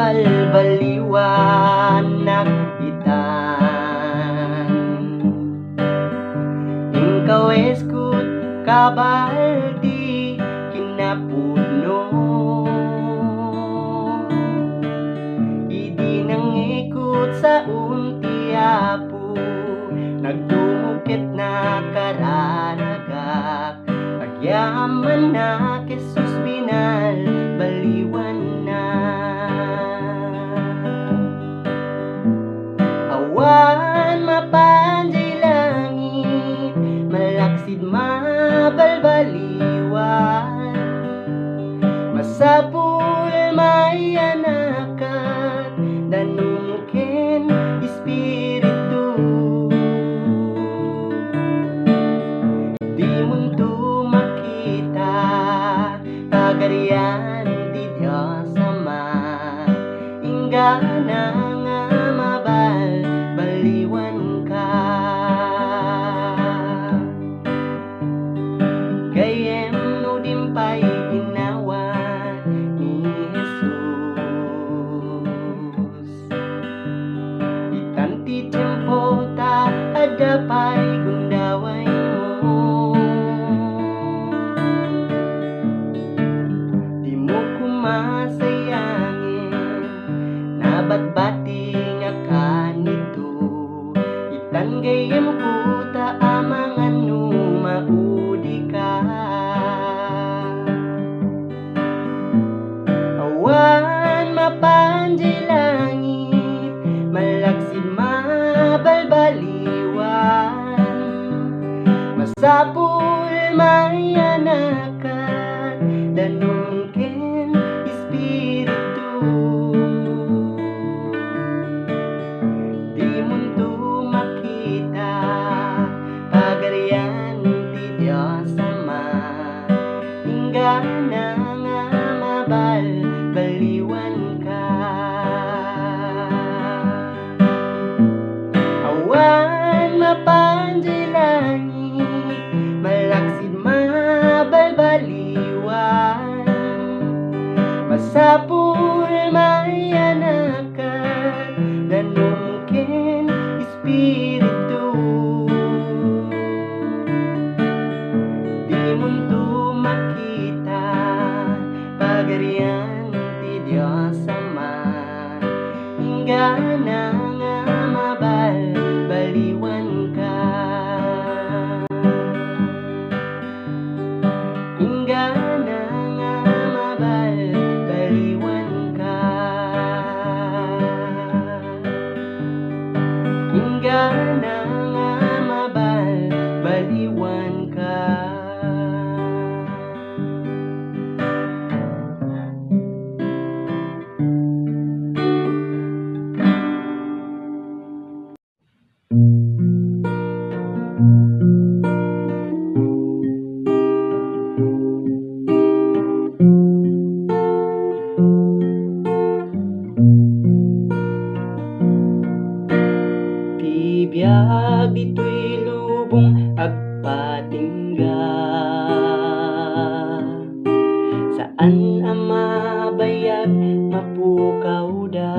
balbaliwanag itan. Ikaw eskut kabaldi kinapuno, idi nang ikot sa untiapu, nagdumukit na kararagak, agyaman na Jesus binal baliwan na. Awan mapanjay langit, malaksid mabalbaliwan, masapul mayanakat, danungken espiritu. Di munto makita kagarian ti Diyos Ama, inggana nga mabalbaliwan ka. Gayem no dimpay ginawa ni Jesus, itanti tiempo ta adapay gundaway mo. Di mo kumasayangin nabatbati nga kanito, itan gayem puta amang anu maudi ka. Awan mapanjay langit, malaksid mabalbaliwan, masapul mayanakat, danungken espiritu. Di munto makita pagarian ti Diyos Ama, inggana nga mabalbaliwan ka. Awan mapanjay langit, malaksid mabalbaliwan, masapul mayanakat, danungken espiritu. Di munto makita pagarian ti Diyos Ama, inggana nga mabalbaliwan ka. Inggana nga mabalbaliwan ka. Inggana nga mabalbaliwan ka. Tibiyag dito'y lubong agpatingga, saan ang mabayag mapukaw da.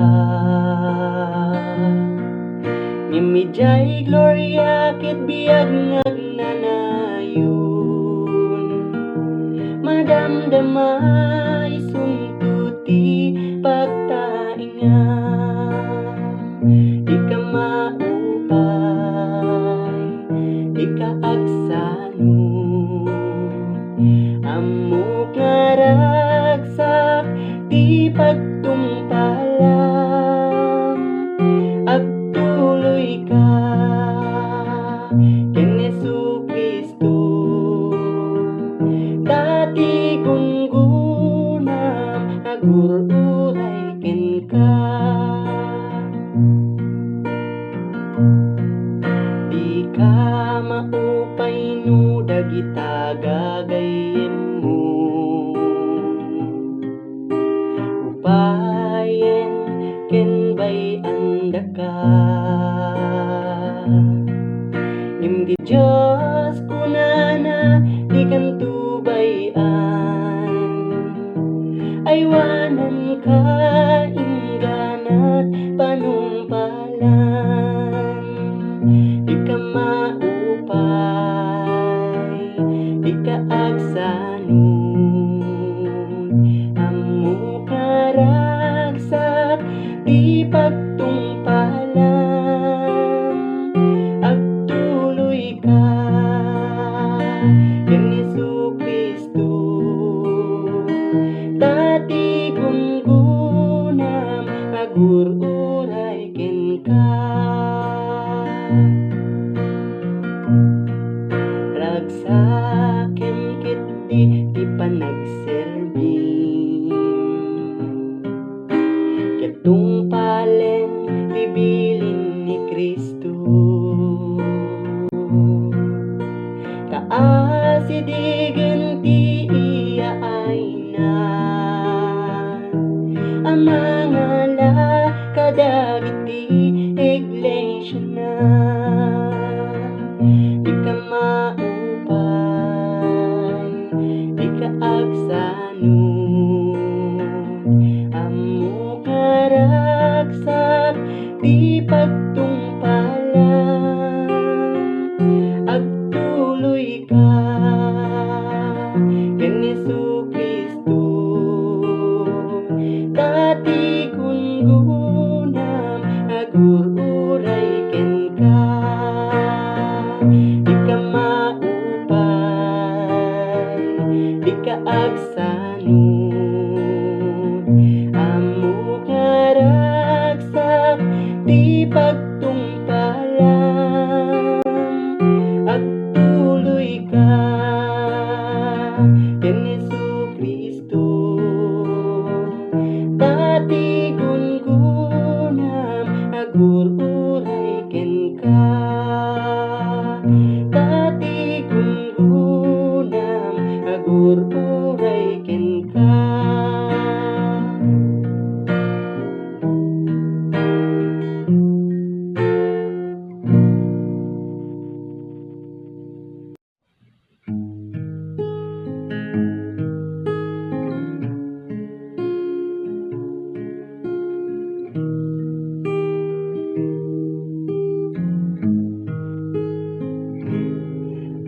Ngimidjay gloria kit biyag ngagnanayon, madamdama isuntuti pagtaingan. Di ka maupay, di ka agsano, amok nga ragsak di pagtumpalam, agtuloy ka ken Jesu-Kristo. Dati gunggunam agururay ken ka, di ka maupay no dagita gagayem mo, upayen ken bay anda ka. Ngimdi Diyos kunana di kan tubayan, aywanan ka ingga ken Hesu Kristo. Dati gungunam agur-uray ken ka, ragsaken ketdi ti panagserbim, ketong palen bibilin ni Kristo. Kaasidigen ti iyaaynan amangala kadagiti iglesia na, di ka maupay, di ka agsanon, ammo karagsak di pagtungpalan, agtuloy ka ken Hesu Kristo. Dati gungunam agur-uray ken ka, di ka maupay, di ka agsanon, ammo karagsak di pagtungpalan, agtuloy ka ken Hesu Kristo. Dati gungunam agur-uray ken ka, dati gungunam agur-uray ken ka.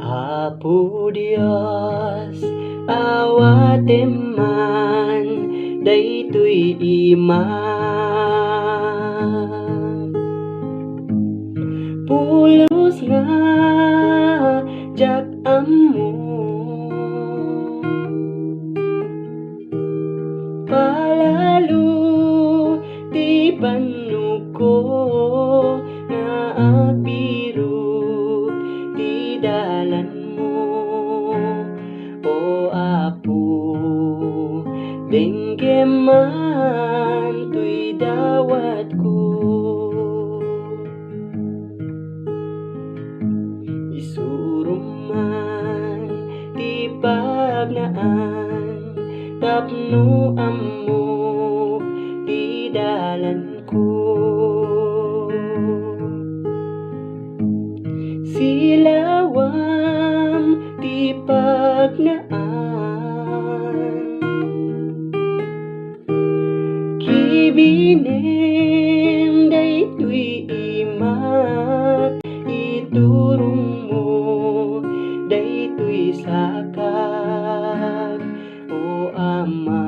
Apo Dios, awatem man daytoy imam, pulos nga jak ammo, palalo ti panuko nga agbiro ti dalan mo, o Apo. Dengge man to'y dawat ko, isurum man ti pagnaan, tapno ammo ti dalan ko. Silawam ti pagnaan, kibinem daytoy imak, iturong mo daytoy sakak, o Ama.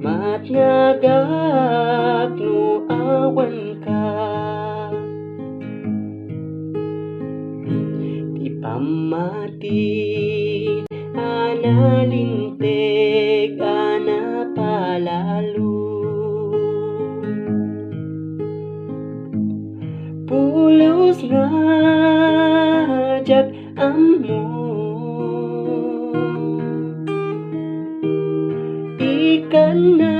Matngagak no awan ka, ti pamati analinteg anapalalo, pulos nga jak ammo, ikan na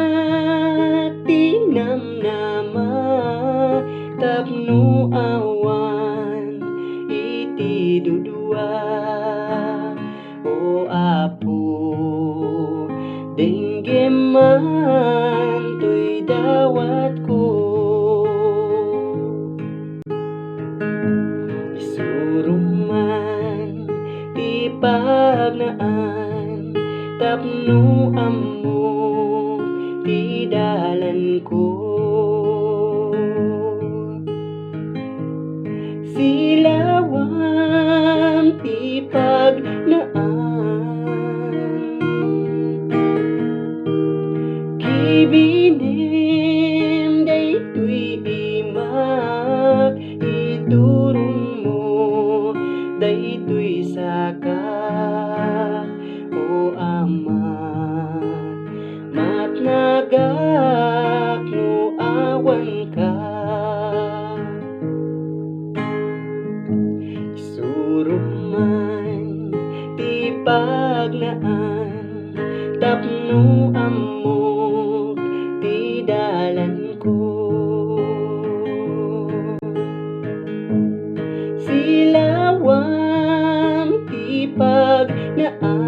tinamnama, tapno awan iti dudua, o Apo. Dengge man to'y dawat ko, isurum man ti pagnaan, tapno ammo ti dalan ko. Silawam ti pagnaan, kibinem daytoy imak, iturong mo daytoy sa saka o Ama, matnagak no awan ka. Isurum man ti pagnaan, tapno amok ti dalan ko. Silawang ti pagnaan,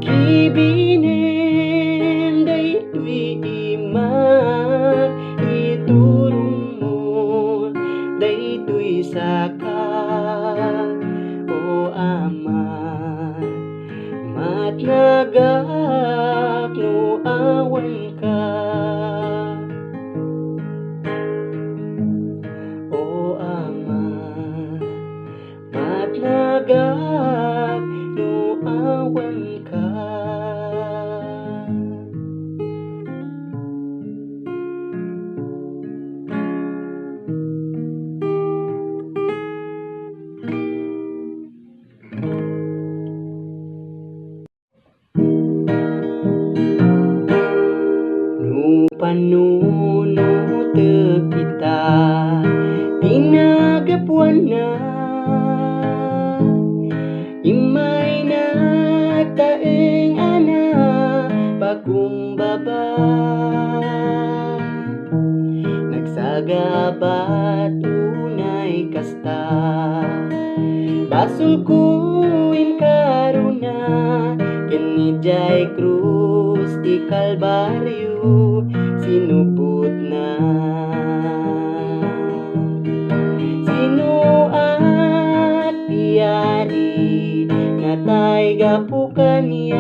kibinen daytoy imat, iturong mo daytoy saka o Ama, matnagak no awan ka. O Ama, matnagak no awan ka. No panunoteg kita tinagapuan na, imay nagtaeng ana pakumbaba, nagsagabat unay kasta, basul kuin karuna, kinijay krus ti Kalbaryo sinupot na. Sino at tiyari natay gapukan niyak,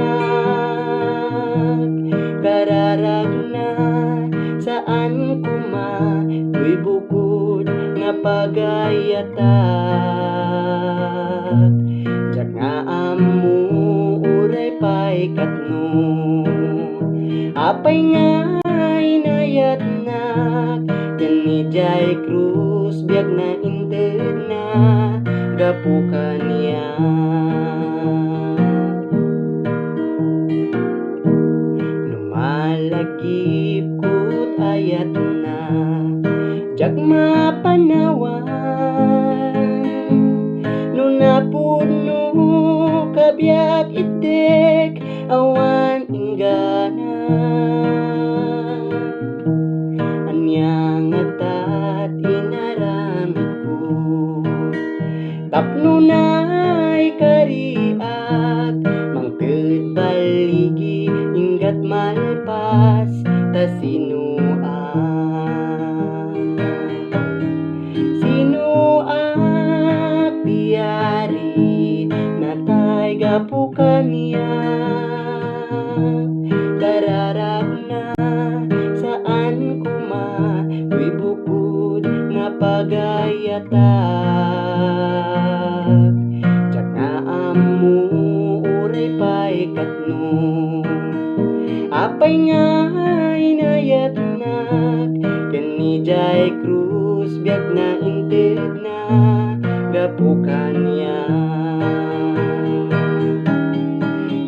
kararag na saan kuma tuy bukod nga pagayatak. Jak nga amu uray pay katno, apay nga inayat nak, kanijay krus biag na inted na gapukan niya. Numalagip ko't ayat na, jak mapanawan, no napuno kabiag itek awan inggana. Anyang atat inaramid ko, tapno na'y kariak, mangted baligi inggat malpas ta sinuan. Sino ak tiyari natay gapukan niyak, kararag na saan kuma tuy bukod nga pagayatak. Jak nga amu uray pay katno, apay nga inayat nak, kanijay krus biag na inted na gapukan niya.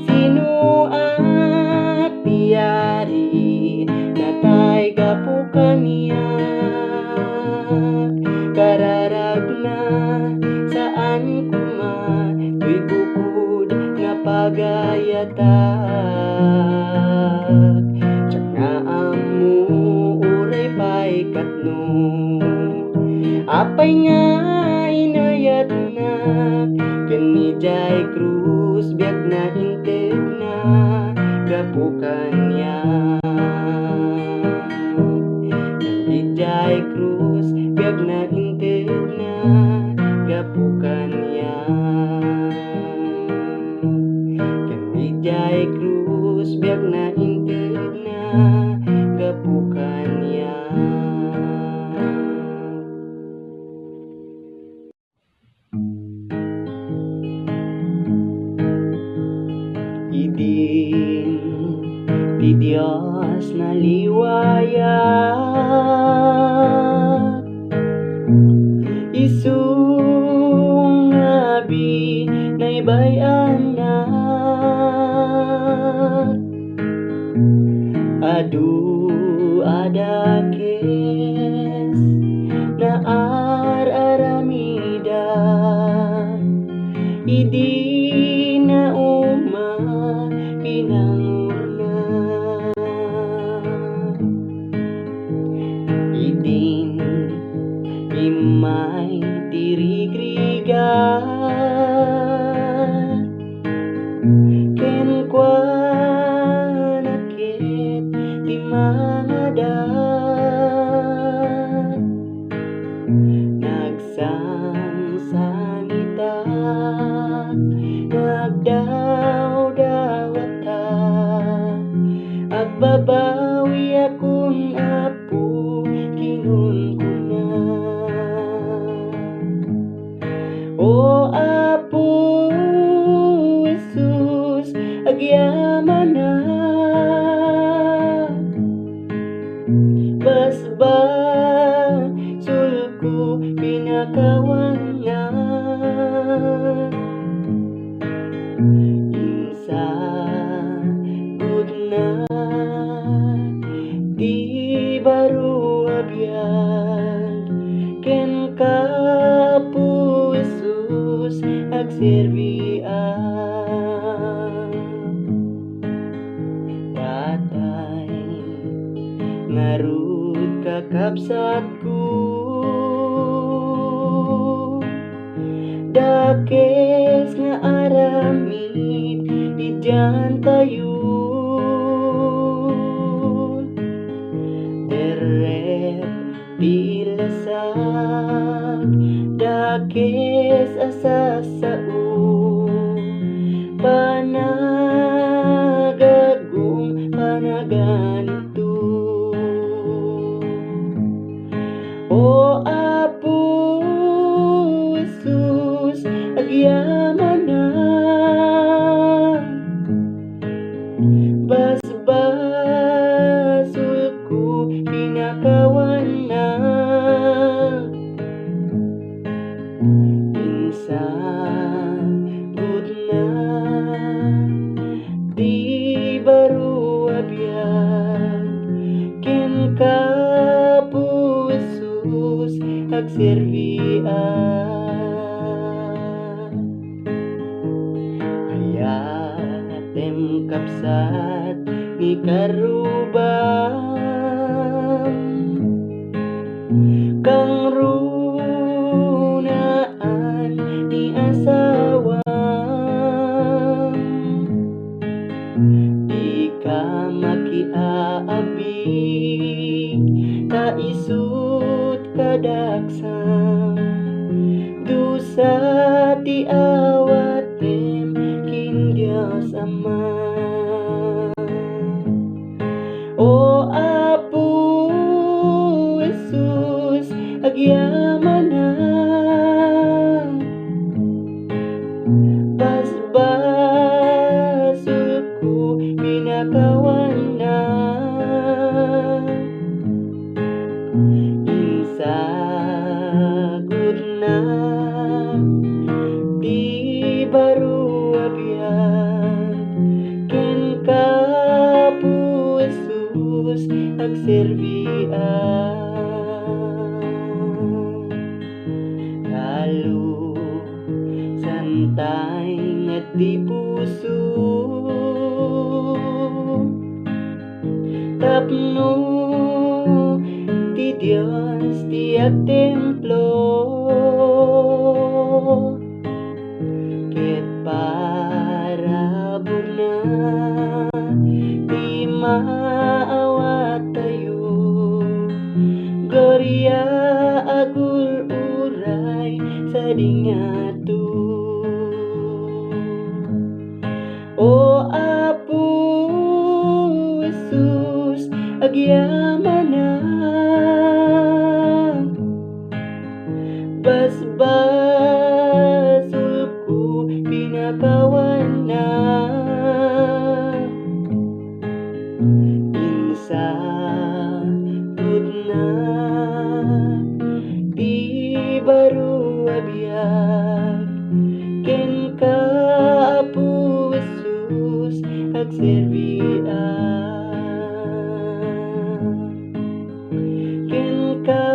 Sino at tiyari natay gapukan niyak, kararag na saan kuma tuy bukod nga pagayatak. Jak nga amu uray pay katno, apay nga inayat nak, kanijay krus biag na inted na gapukan niya. Kanijay krus biag na inted na gapukan niya. Kanijay krus biag na inted na gapukan niya. Idin ti Diyos na liwaya, Isu bay anak adu adakes na aramida idi na uma pinangurna idin imay dirigriga ken kwa nakit di mga dat nagsangsangita nagdaw-dawata agbabawi akong apo kinungkuna o apo Jesus agyaman na basba sulku pinakawan na insa good na di baru abiyag ken ka po Jesus agserbian tatay ngarut kakabsatku dakes nga aramid idyan tayo deret dilasag dakes asasao panagagong panaganito o apo Jesus agyaman na basbasul ko pinakawan na insagot na di baru abiyag ken ka po Jesus agserbian ayatem kapsat ni karubang kang runaan ni asawang di ka makiaabig ta isut kadaksang dusa ti awatem kin Dios Ama o apo Jesus agyaman na basbasul ko pinakawan na insagot na di baru abiyag ken ka po Jesus agserbian lalo santay nga di puso tapno ti Dios tiyak templo ket para bugna di maawat tayo gloria agul uray sa dingatu o apo Jesus agyaman na basbasul ko pinakawan na insagot na di baru abiyag ken ka agserbian ken ka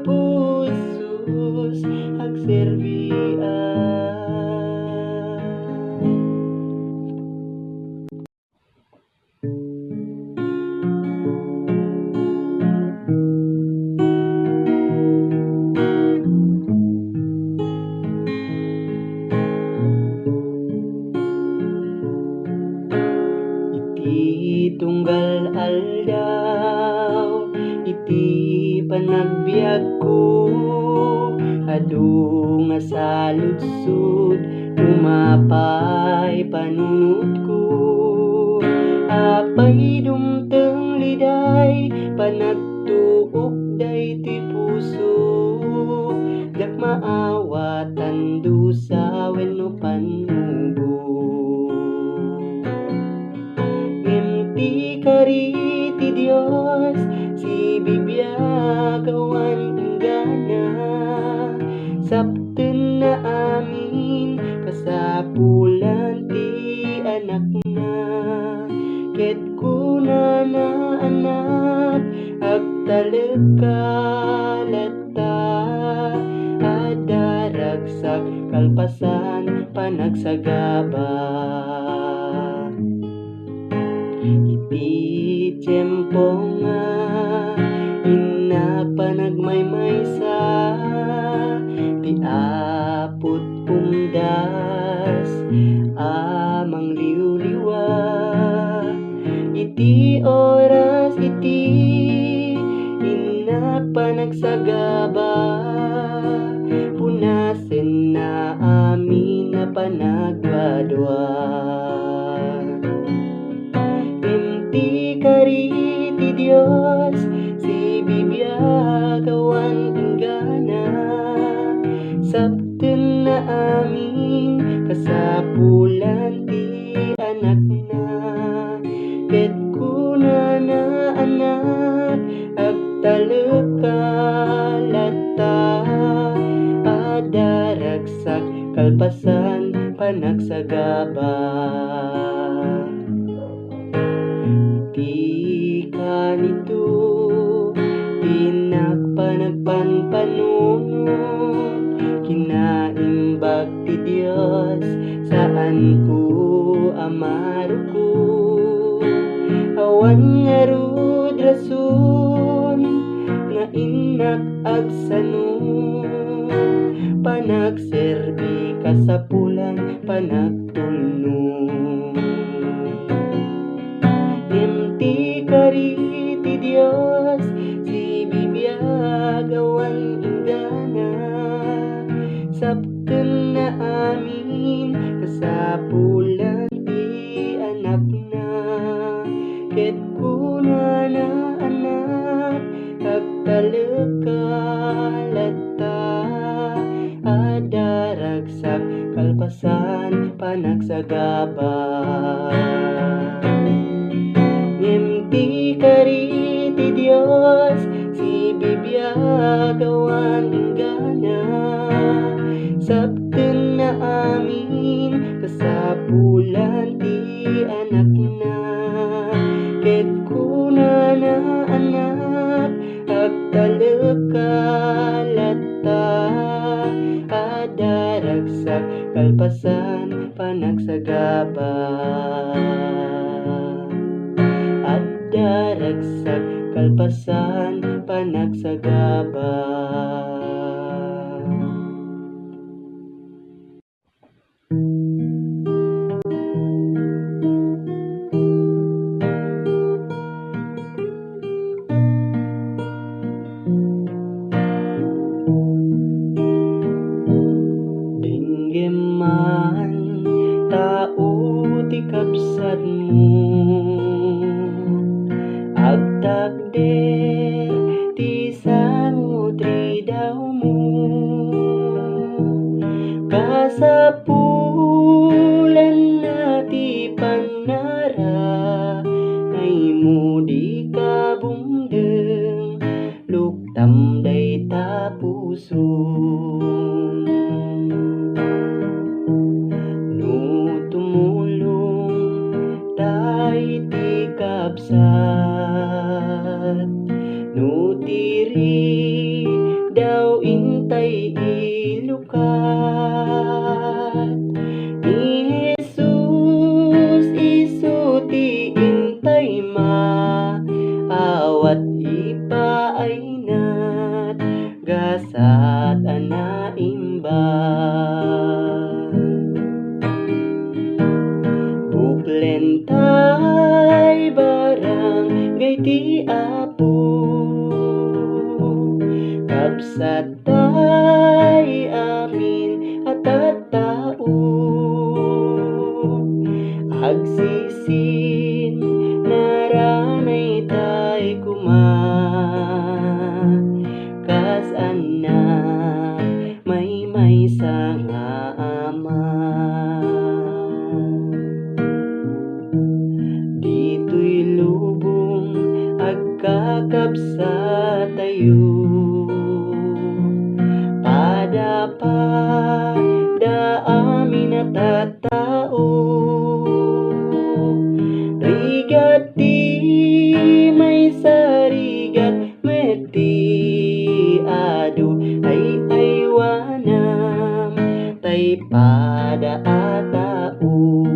pusus agserbian. Iti tunggal aldaw, iti panagbiag ko, adu nga saludsod, umapay panunot ko. Apay dumteng liday, panagtuok day ti puso, jak maawatan dusa wenno panubo. Ngem kari ti Dios si bibiyagawan inggana, sapten na amin kasapulan ti anak na, ket kunana anak agtaleg kalata, ada ragsak kalpasan panagsagaba. Iti tiyempo nga inak panagmaymaysa, ti aput pumdas amang liwliwa. Iti oras iti inak panagsagaba, punasen na amin na panagwadwa. Ti kari ti Dios si bibiyagawan inggana, sapten na amin kasapulan ti anak na, ket kunana anak agtaleg kalata, ada ragsak kalpasan panagsagaba. Iti kanito pinagpanagpanpanunot, kinaimbag ti Dios saan ko amaruko. Awan nga rod rason nga inak agsanod, panagserbi kasapulan panagtulnog. Ti kari ti Dios si bibiyagawan inggana, sapten na amin kasapulan ti anak na, ket kunana anak agtaleg kalata, ada ragsak kalpasan panagsagaba. Ti kari ti Dios si bibiyagawan inggana, sapten na amin kasapulan ti anak na, ket kunana anak agtaleg kalata, ada ragsak kalpasan panagsagaba. Ada ragsak kalpasan panagsagaba. Denggem man tao ti kapsat mo, agtakder ti sanutri daw mo, kasapulan na ti panara, ay mo di ka bumdeng, luktam day tapuson. No tumulong ta maysa nga Ama. Dito'y lubong agkakabsa tayo, pada amin natatao. Rigat ti may sarigat meti adu ay aywanam tay pada atao.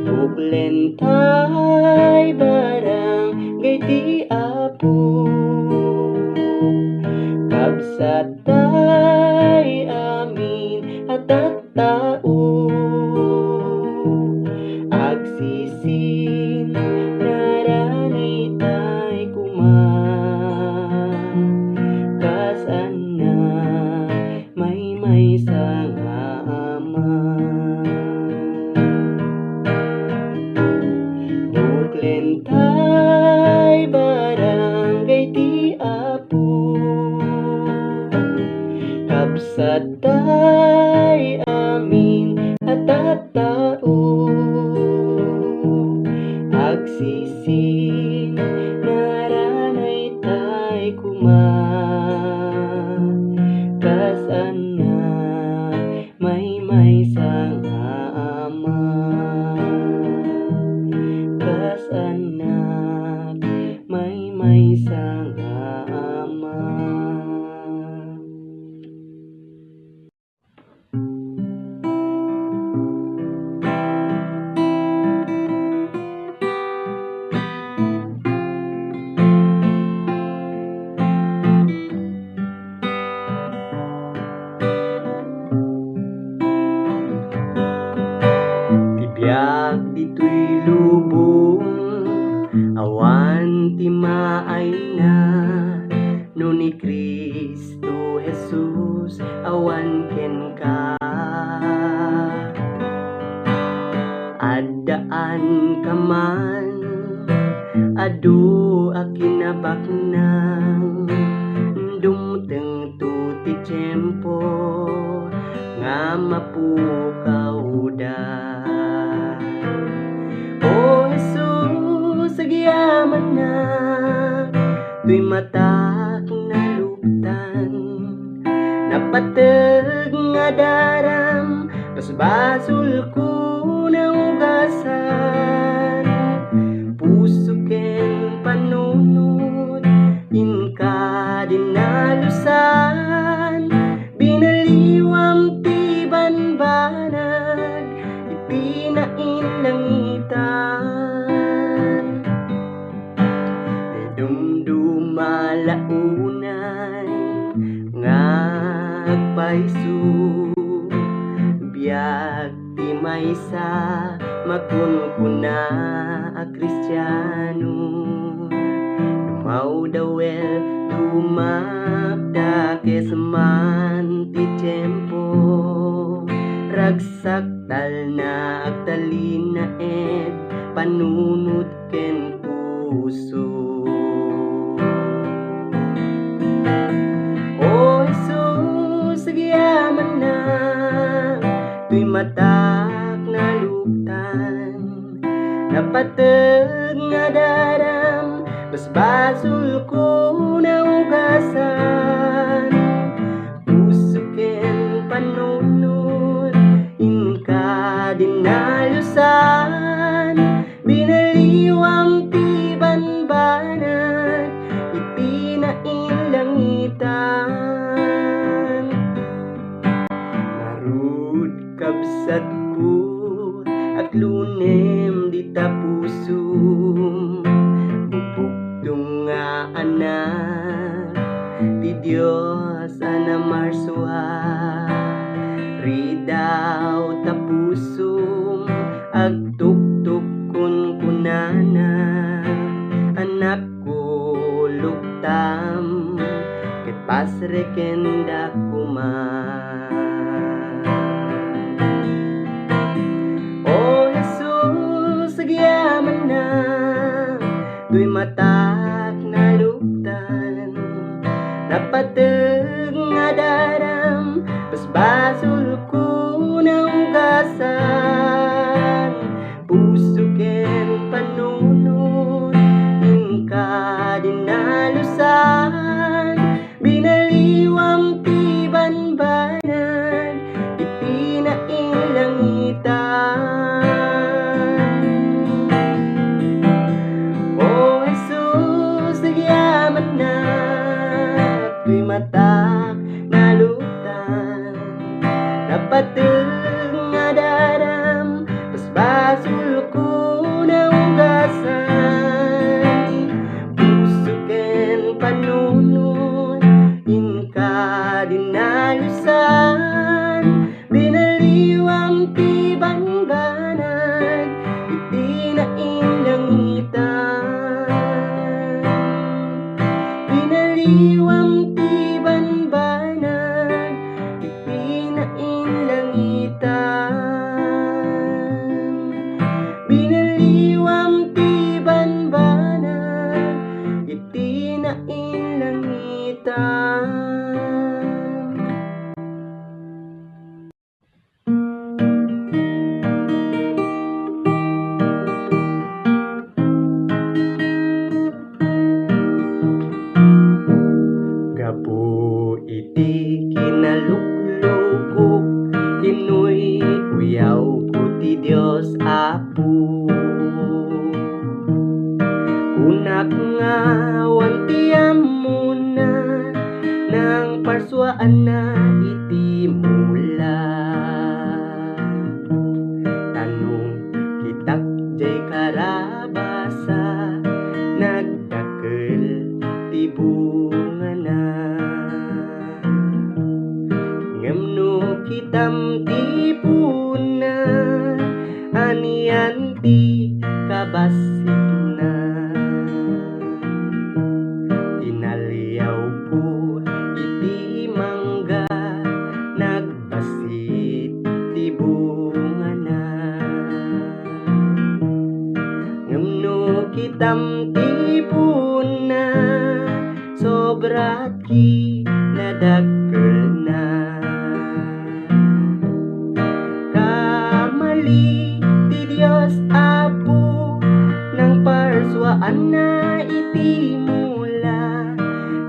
Buklen tay barangay ti Apo, kabsat tay amin at tao. Agsisin naranay tay kuma, kasan na may maysa nga Ama. Buklen tay barangay ti Apo, kabsat tay amin at tao. Agsisin naranay tay kuma, kasan na may maysa nga Ama. Kasan na may maysa nga Ama. Tibyak dito'y lubong, awan ti maay na, no ni Kristo Jesus awan ken ka. Addaan ka man, adu akinabaknang, dumteng tu ti tiyempo nga mapukaw da. O Jesus, agyaman na, tuy matak na luktan, napateg nga daram, basbasul ko na ugasan. Puso ken panunod, inka dinalusan, binaliwam ti banbanag, ipinain langitan. Dumdumalaunay ngagpaisu, biag ti maysa makunkuna a Kristiyano. Dumaw dawel dumakda kesman ti tiyempo, ragsak tal na agtalin na panunot ken puso. O Jesus, agyaman na, tuy matak na luktan, napateg nga daram, basbasul ko na ugasan. Puso ken panunod, inka dinalusan, binaliwang ti banbanag, ipinain langitan. Marud kabsat ko at lunem di tapusum, bubugtong nga anak ti Dios ana marsua. Ridaw tapusum agtuktuk kun kunana, anak ko luktam ket pasreken dakuma. O Jesus, agyaman na, tuy matak na luktan, napateg nga nga daram basbasol ko na ugasan puso ken panunod ingka dinalusan binaliwam ti banbanag ipinaing langitan. O Jesus nagyaman na tuy matak nalutan napateng nga daram basbasol ko na ugasan puso ken panunod inka dinalusan binaliwam ti banbanag ipinaing langitan. Binaliwam ti banbanag ipinaing langitan. Binaliwam ti banbanag ipinaing langitan. Gapu iti kinaluklukok kinoy uyaw ko ti Dios Apo kunak nga wanti amuna nang parswaan na iti mula tanong kitak jay karabasa nagdakel ti bungana ngemno kitam ti puna anian ti kabasit na inaliyaw ko iti mangga nagbasit ti bungana ngemno kitam ti puna sobrat ki nadakkel na kamali ti Dios Apo nang parswaan na iti mula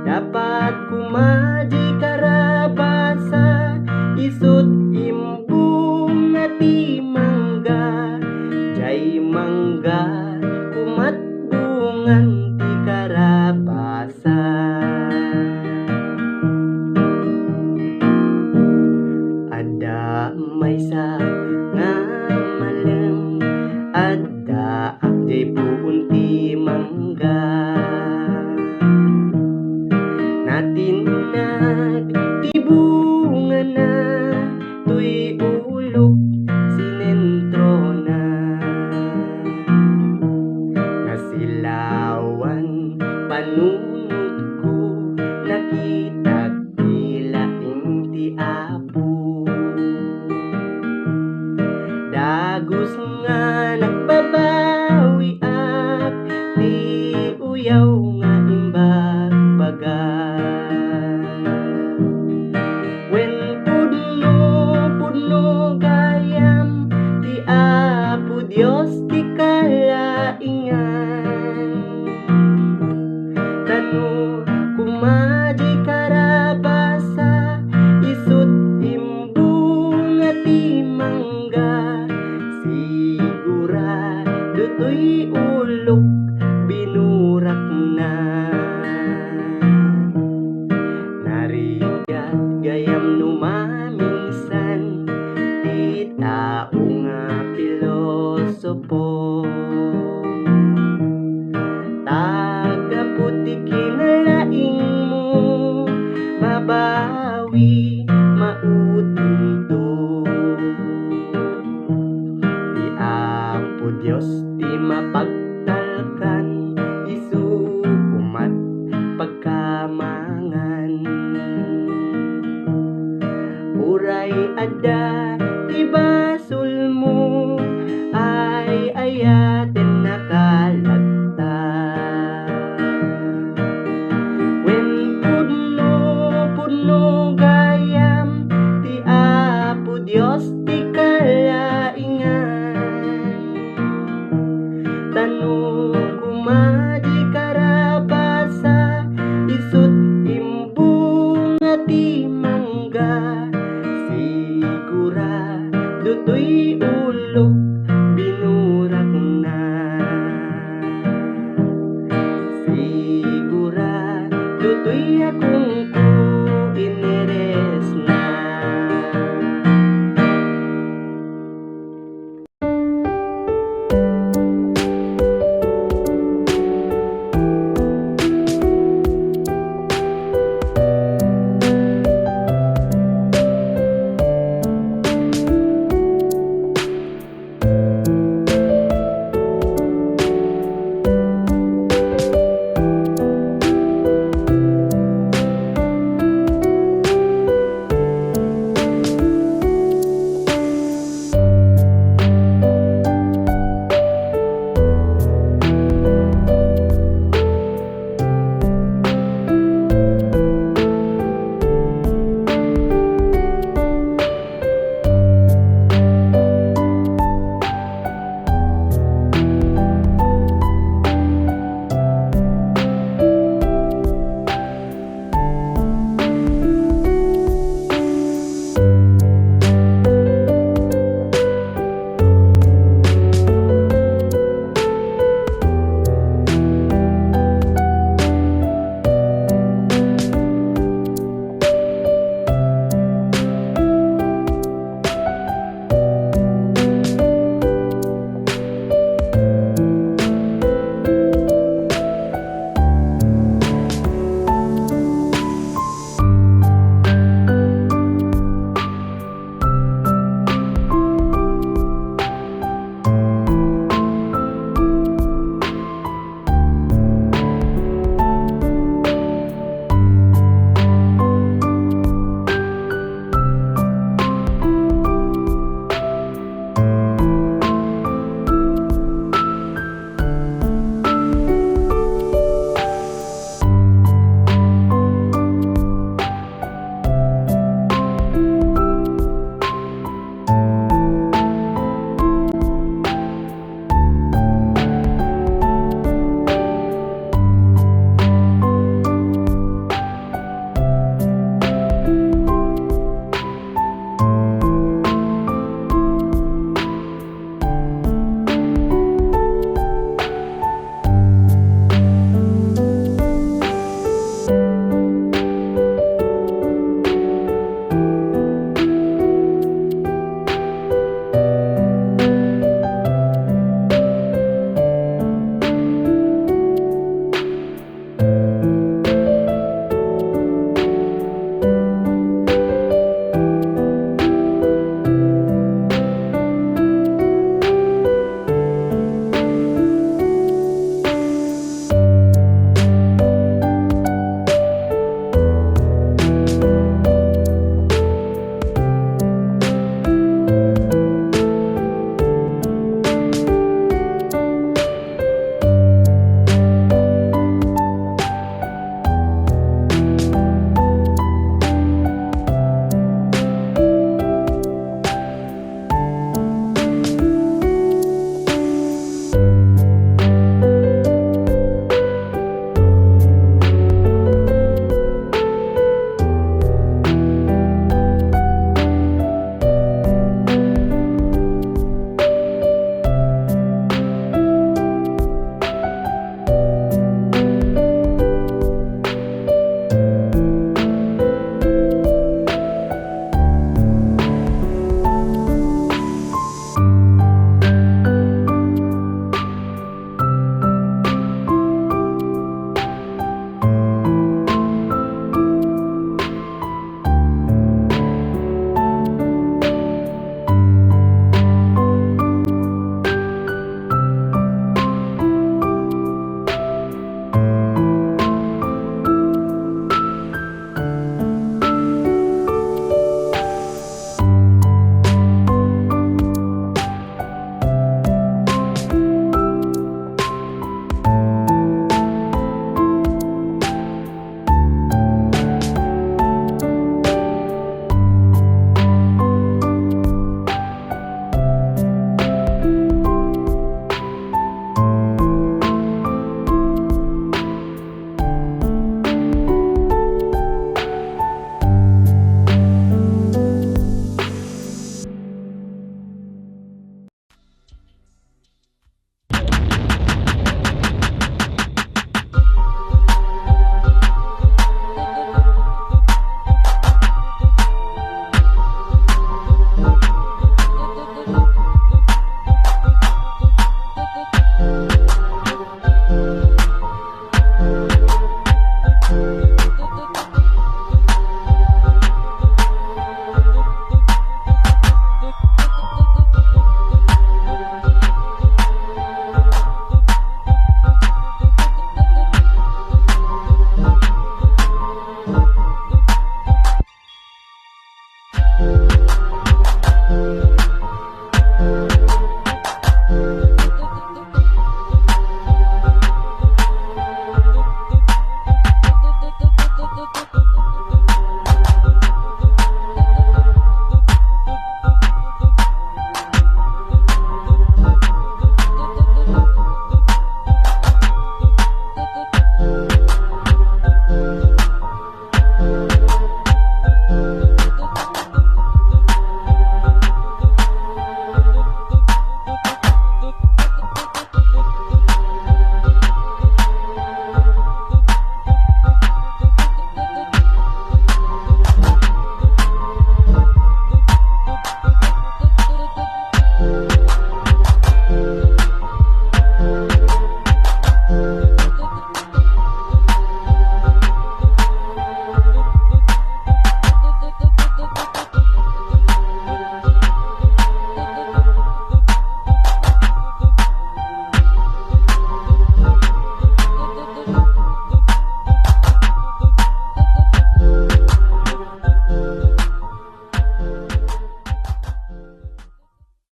dapat kumaji karabasa isut imbung na ti mangga jay mangga kumat bungan ti karabasa ada maysa nga malem adda akjay puun ti mangga natinag ti bunga na tuy ulok sinentro na nasilawan panunod ko nakita tilaing ti Apo dagos nga nagbabawi ak ti uyaw nga imbagbaga wen pudno gayam ti Apo Dios ti kalaingan tanu kumaji karabasa isut imbung ti mangga sigurado tuy ulok binurak na narigat gayam numaminsan ti tao nga pilosopo tagaputi kinalaing mo mabawi mautunto ti Apo Dios ti mapagtalkan isu kumat pagkamangan uray adda ti basol mo ay ayaten nakalatta wen pudno tutoy ulok, binurak na. Sigurado akong ko ineres na.